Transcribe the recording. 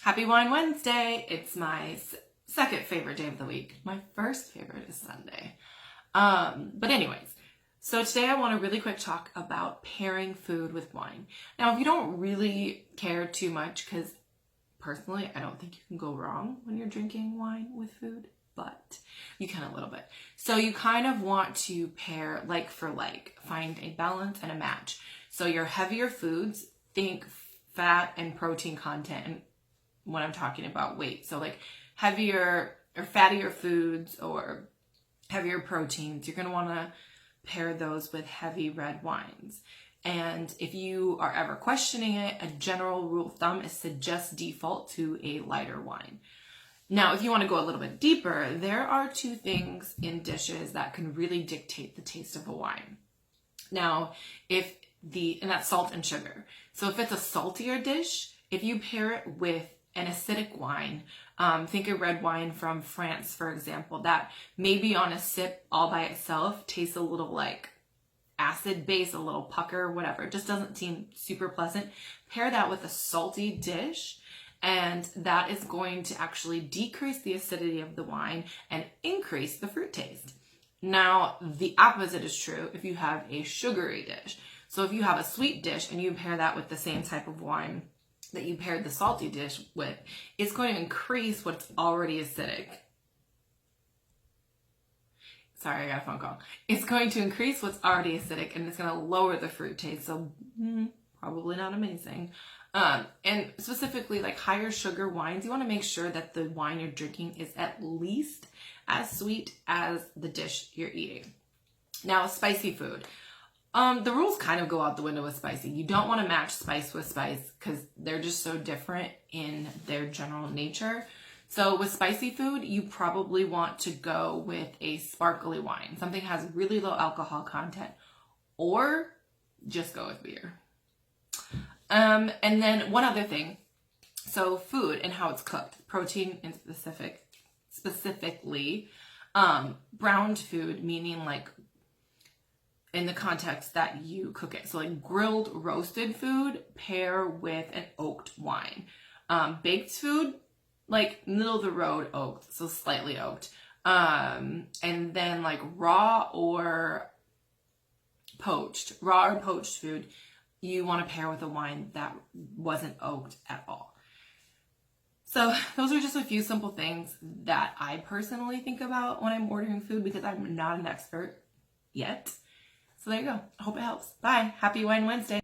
Happy Wine Wednesday. It's my second favorite day of the week. My first favorite is Sunday. But anyways, so today I want to really quick talk about pairing food with wine. Now, if you don't really care too much, because personally, I don't think you can go wrong when you're drinking wine with food, but you can a little bit. So you kind of want to pair like for like, find a balance and a match. So your heavier foods, think fat and protein content, and when I'm talking about weight. So like heavier or fattier foods or heavier proteins, you're going to want to pair those with heavy red wines. And if you are ever questioning it, a general rule of thumb is to just default to a lighter wine. Now, if you want to go a little bit deeper, there are two things in dishes that can really dictate the taste of a wine. Now, and that's salt and sugar. So if it's a saltier dish, if you pair it with an acidic wine, think a red wine from France, for example, that maybe on a sip all by itself tastes a little like acid base, a little pucker, whatever. It just doesn't seem super pleasant. Pair that with a salty dish, and that is going to actually decrease the acidity of the wine and increase the fruit taste. Now, the opposite is true if you have a sugary dish. So if you have a sweet dish and you pair that with the same type of wine that you paired the salty dish with, it's going to increase what's already acidic. Sorry, I got a phone call. It's going to increase what's already acidic, and it's going to lower the fruit taste. So probably not amazing. And specifically like higher sugar wines, you want to make sure that the wine you're drinking is at least as sweet as the dish you're eating. Now, spicy food. The rules kind of go out the window with spicy. You don't want to match spice with spice because they're just so different in their general nature. So with spicy food, you probably want to go with a sparkly wine. Something has really low alcohol content, or just go with beer. And then one other thing. So food and how it's cooked, protein in specifically, browned food, meaning like in the context that you cook it. So like grilled, roasted food, pair with an oaked wine. Baked food, like middle of the road oaked, so slightly oaked. And then like raw or poached food, you want to pair with a wine that wasn't oaked at all. So those are just a few simple things that I personally think about when I'm ordering food because I'm not an expert yet. So there you go. I hope it helps. Bye. Happy Wine Wednesday.